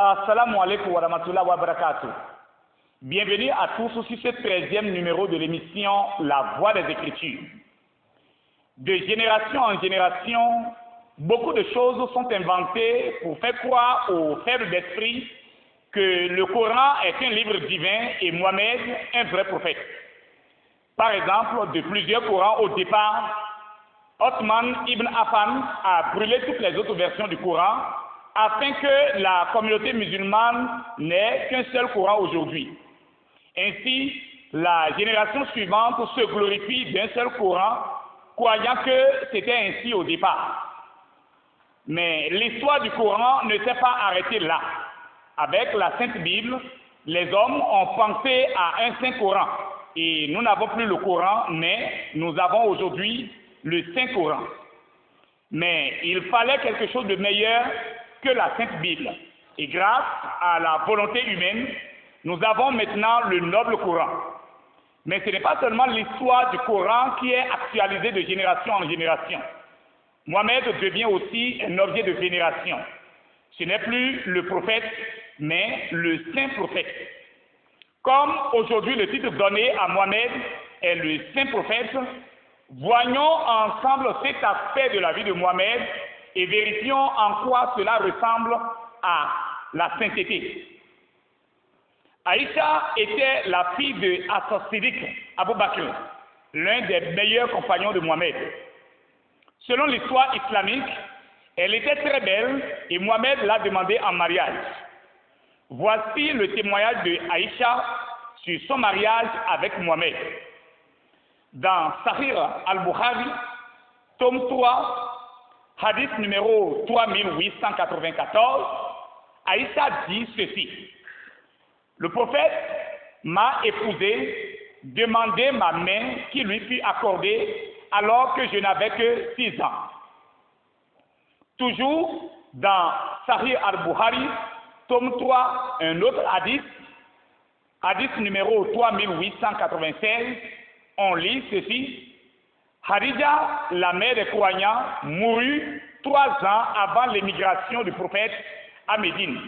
Assalamu alaikum wa rahmatullahi wa barakatuh. Bienvenue à tous sur ce 13e numéro de l'émission La Voix des Écritures. De génération en génération, beaucoup de choses sont inventées pour faire croire aux faibles d'esprit que le Coran est un livre divin et Mohammed un vrai prophète. Par exemple, de plusieurs Corans au départ, Othman ibn Affan a brûlé toutes les autres versions du Coran afin que la communauté musulmane n'ait qu'un seul Coran aujourd'hui. Ainsi, la génération suivante se glorifie d'un seul Coran, croyant que c'était ainsi au départ. Mais l'histoire du Coran ne s'est pas arrêtée là. Avec la Sainte Bible, les hommes ont pensé à un Saint Coran. Et nous n'avons plus le Coran, mais nous avons aujourd'hui le Saint-Coran. Mais il fallait quelque chose de meilleur que la Sainte Bible. Et grâce à la volonté humaine, nous avons maintenant le noble Coran. Mais ce n'est pas seulement l'histoire du Coran qui est actualisée de génération en génération. Mohammed devient aussi un objet de vénération. Ce n'est plus le prophète, mais le saint prophète. Comme aujourd'hui le titre donné à Mohammed est le saint prophète, voyons ensemble cet aspect de la vie de Mohammed et vérifions en quoi cela ressemble à la sainteté. Aïcha était la fille de As-Siddiq Abu Bakr, l'un des meilleurs compagnons de Mohammed. Selon l'histoire islamique, elle était très belle et Mohammed l'a demandée en mariage. Voici le témoignage de Aïcha sur son mariage avec Mohammed. Dans Sahih al-Bukhari, tome 3, hadith numéro 3894, Aïcha dit ceci. Le prophète m'a épousé, demandé ma main qui lui fut accordée alors que je n'avais que 6 ans. Toujours dans Sahih al-Bukhari, tome 3, un autre hadith, hadith numéro 3896, on lit ceci. Khadija, la mère des croyants, mourut 3 ans avant l'émigration du prophète à Médine.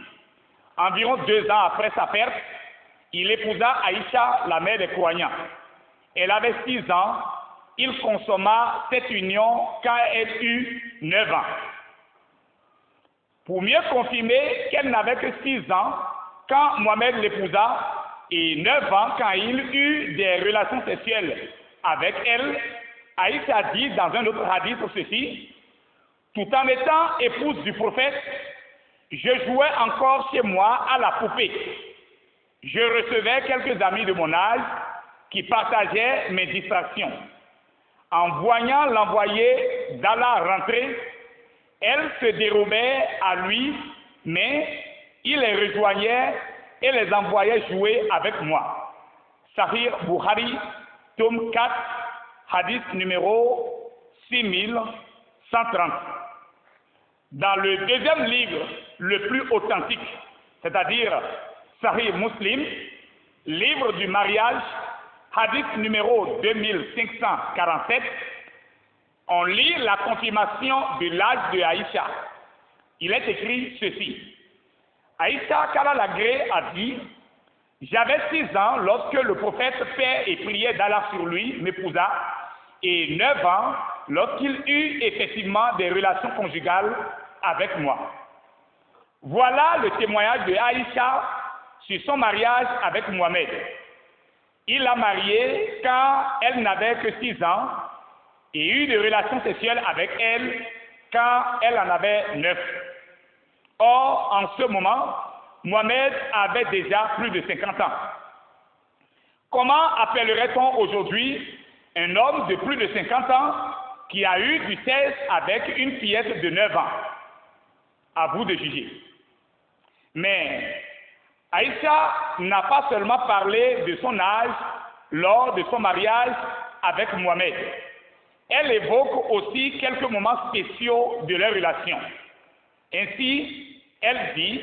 Environ 2 ans après sa perte, il épousa Aïcha, la mère des croyants. Elle avait 6 ans, il consomma cette union quand elle eut 9 ans. Pour mieux confirmer qu'elle n'avait que 6 ans quand Mohammed l'épousa et 9 ans quand il eut des relations sexuelles avec elle, Aïcha dit dans un autre hadith ceci, tout en étant épouse du prophète, je jouais encore chez moi à la poupée. Je recevais quelques amis de mon âge qui partageaient mes distractions. En voyant l'envoyé d'Allah rentrer, elle se dérobait à lui, mais il les rejoignait et les envoyait jouer avec moi. Sahih Bukhari, tome 4, hadith numéro 6130. Dans le deuxième livre le plus authentique, c'est-à-dire Sahih Muslim, livre du mariage, hadith numéro 2547, on lit la confirmation de l'âge de Aïcha. Il est écrit ceci. Aïcha, qu'Allah l'agrée, a dit, j'avais 6 ans lorsque le prophète paix et prière d'Allah sur lui m'épousa, et 9 ans lorsqu'il eut effectivement des relations conjugales avec moi. Voilà le témoignage de Aïcha sur son mariage avec Mohammed. Il l'a mariée quand elle n'avait que 6 ans et eut des relations sexuelles avec elle quand elle en avait 9. Or, en ce moment, Mohammed avait déjà plus de 50 ans. Comment appellerait-on aujourd'hui un homme de plus de 50 ans qui a eu du sexe avec une fillette de 9 ans? À vous de juger. Mais Aïcha n'a pas seulement parlé de son âge lors de son mariage avec Mohammed. Elle évoque aussi quelques moments spéciaux de leur relation. Ainsi, elle dit,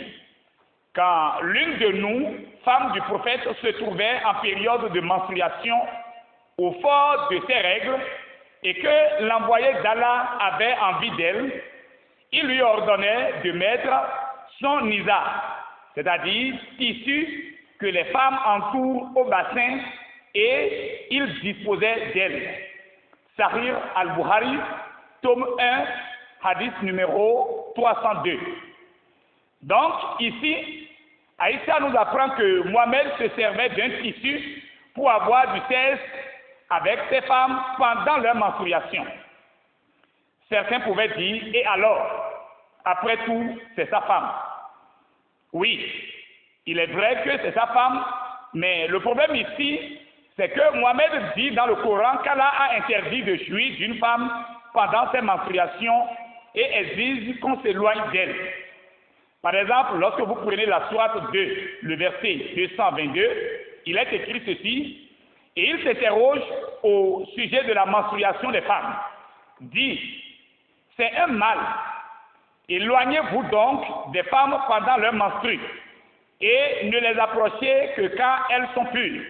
quand l'une de nous, femme du prophète, se trouvait en période de menstruation au fort de ses règles et que l'envoyé d'Allah avait envie d'elle, il lui ordonnait de mettre son nizar, c'est-à-dire tissu que les femmes entourent au bassin et ils disposaient d'elles. Sahih al-Bukhari, tome 1, hadith numéro 302. Donc, ici, Aïcha nous apprend que Mohamed se servait d'un tissu pour avoir du sexe avec ses femmes pendant leur menstruation. Certains pouvaient dire, et alors, après tout, c'est sa femme. Oui, il est vrai que c'est sa femme, mais le problème ici, c'est que Mohamed dit dans le Coran qu'Allah a interdit de jouir d'une femme pendant ses menstruations et exige qu'on s'éloigne d'elle. Par exemple, lorsque vous prenez la sourate 2, le verset 222, il est écrit ceci, et il s'interroge au sujet de la menstruation des femmes. Dit, c'est un mal. Éloignez-vous donc des femmes pendant leur menstru et ne les approchez que quand elles sont pures.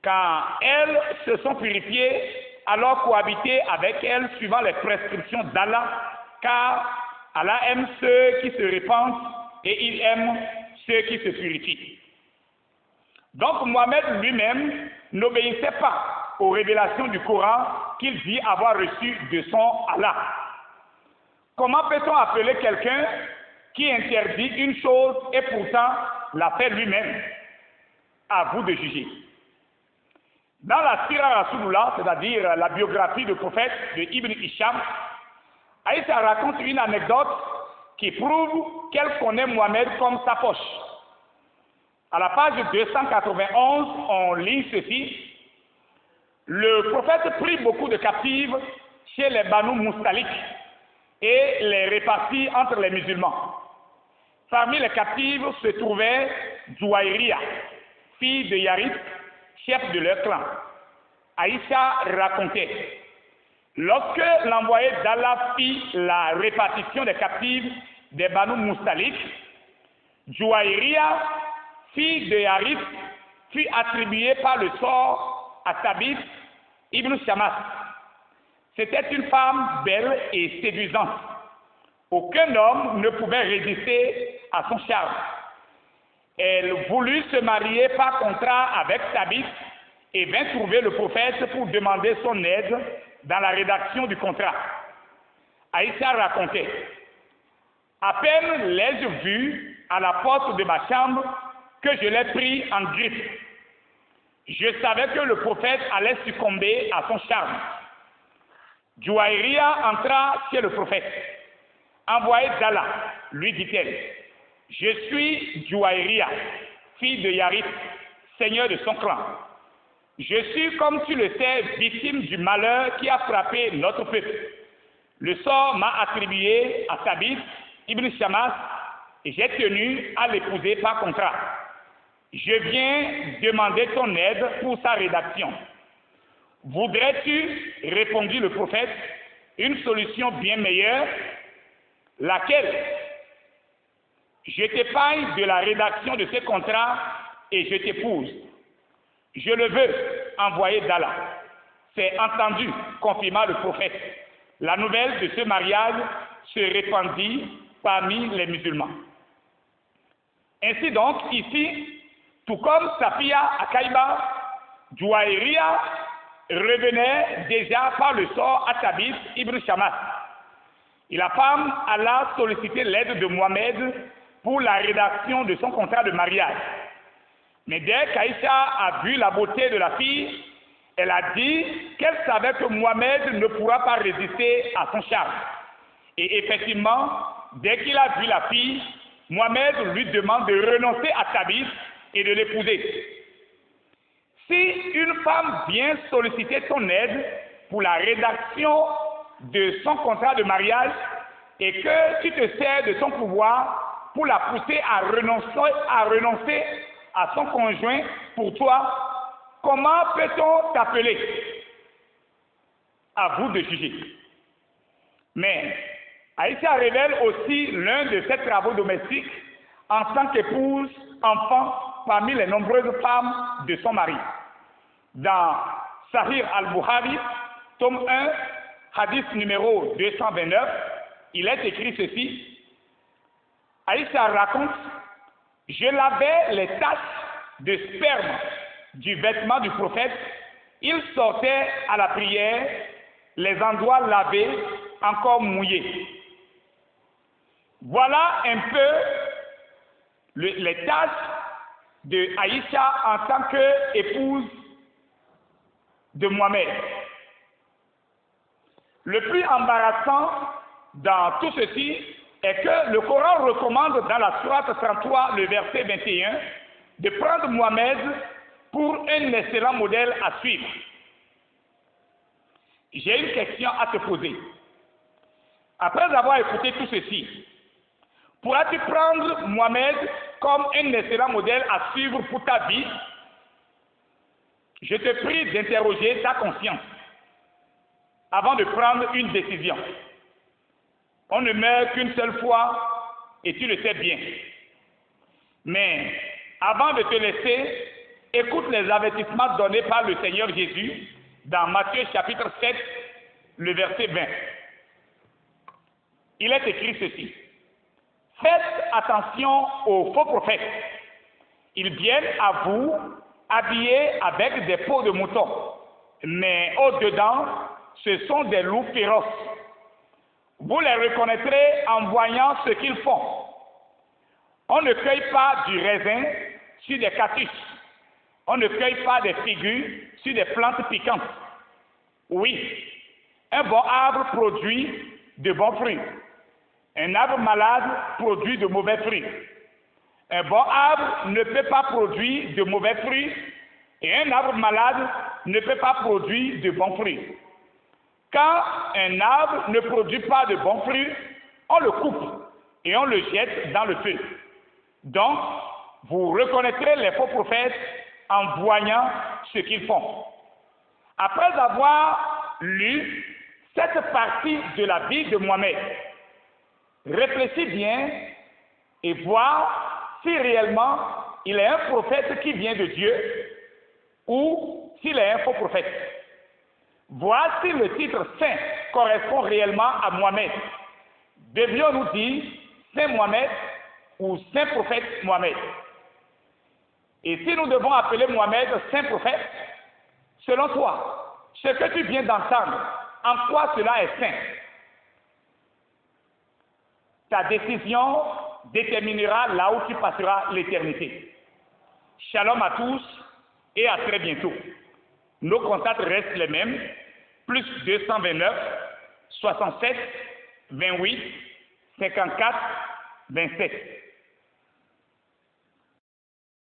Quand elles se sont purifiées, alors cohabitez avec elles suivant les prescriptions d'Allah, car Allah aime ceux qui se répandent et il aime ceux qui se purifient. Donc Mohamed lui-même n'obéissait pas aux révélations du Coran qu'il dit avoir reçues de son Allah. Comment peut-on appeler quelqu'un qui interdit une chose et pourtant la fait lui-même? À vous de juger. Dans la Sira Rasulullah, c'est-à-dire la biographie du prophète de Ibn Hisham, Aïcha raconte une anecdote qui prouve qu'elle connaît Mohamed comme sa poche. À la page 291, on lit ceci. Le prophète prit beaucoup de captives chez les Banu Mustalik et les répartit entre les musulmans. Parmi les captives se trouvait Jouaïria, fille de Yarith, chef de leur clan. Aïcha racontait, lorsque l'envoyé d'Allah fit la répartition des captives des Banu Mustalik, Jouaïria, fille de Yarith, fut attribuée par le sort à Thabit ibn Shamas. C'était une femme belle et séduisante. Aucun homme ne pouvait résister à son charme. Elle voulut se marier par contrat avec Thabit et vint trouver le prophète pour demander son aide dans la rédaction du contrat. Aïcha racontait, à peine l'ai-je vue à la porte de ma chambre que je l'ai pris en grippe. Je savais que le prophète allait succomber à son charme. Jouaïria entra chez le prophète. Envoyé d'Allah, lui dit-elle, je suis Jouaïria, fille de Yarith, seigneur de son clan. Je suis, comme tu le sais, victime du malheur qui a frappé notre peuple. Le sort m'a attribué à Thabit ibn Shamas et j'ai tenu à l'épouser par contrat. Je viens demander ton aide pour sa rédaction. Voudrais-tu, répondit le prophète, une solution bien meilleure, laquelle? Je t'épargne de la rédaction de ce contrat et je t'épouse. Je le veux, envoyé d'Allah. C'est entendu, confirma le prophète. La nouvelle de ce mariage se répandit parmi les musulmans. Ainsi donc, ici, tout comme Safia à Kaïba, Jouaïria revenait déjà par le sort à Thabit ibn Shamas. Et la femme alla solliciter l'aide de Mohamed pour la rédaction de son contrat de mariage. Mais dès qu'Aïcha a vu la beauté de la fille, elle a dit qu'elle savait que Mohamed ne pourra pas résister à son charme. Et effectivement, dès qu'il a vu la fille, Mohamed lui demande de renoncer à Thabit et de l'épouser. Si une femme vient solliciter ton aide pour la rédaction de son contrat de mariage et que tu te sers de ton pouvoir pour la pousser à renoncer à son conjoint pour toi, comment peut-on t'appeler? À vous de juger. Mais Aïcha révèle aussi l'un de ses travaux domestiques en tant qu'épouse, enfant, parmi les nombreuses femmes de son mari. Dans Sahih al-Bukhari, tome 1, hadith numéro 229, il est écrit ceci. Aïcha raconte, Je lavais les taches de sperme du vêtement du prophète. Il sortait à la prière, les endroits lavés, encore mouillés. Voilà un peu les tâches de Aïcha en tant qu'épouse de Mohamed. Le plus embarrassant dans tout ceci est que le Coran recommande dans la sourate 33, le verset 21, de prendre Mohamed pour un excellent modèle à suivre. J'ai une question à te poser. Après avoir écouté tout ceci, pourras-tu prendre Mohamed comme un excellent modèle à suivre pour ta vie? Je te prie d'interroger ta conscience avant de prendre une décision. On ne meurt qu'une seule fois et tu le sais bien. Mais avant de te laisser, écoute les avertissements donnés par le Seigneur Jésus dans Matthieu chapitre 7, le verset 20. Il est écrit ceci. Faites attention aux faux prophètes. Ils viennent à vous habillés avec des peaux de mouton, mais au-dedans, ce sont des loups féroces. Vous les reconnaîtrez en voyant ce qu'ils font. On ne cueille pas du raisin sur des cactus. On ne cueille pas des figues sur des plantes piquantes. Oui, un bon arbre produit de bons fruits. Un arbre malade produit de mauvais fruits. Un bon arbre ne peut pas produire de mauvais fruits et un arbre malade ne peut pas produire de bons fruits. Quand un arbre ne produit pas de bons fruits, on le coupe et on le jette dans le feu. Donc, vous reconnaîtrez les faux prophètes en voyant ce qu'ils font. Après avoir lu cette partie de la vie de Mohamed, réfléchis bien et vois si réellement il est un prophète qui vient de Dieu ou s'il est un faux prophète. Vois si le titre saint correspond réellement à Mohamed. Devions-nous dire Saint Mohamed ou Saint prophète Mohamed? Et si nous devons appeler Mohamed Saint prophète, selon toi, ce que tu viens d'entendre, en quoi cela est saint? Ta décision déterminera là où tu passeras l'éternité. Shalom à tous et à très bientôt. Nos contacts restent les mêmes, plus 229 67 28 54 27.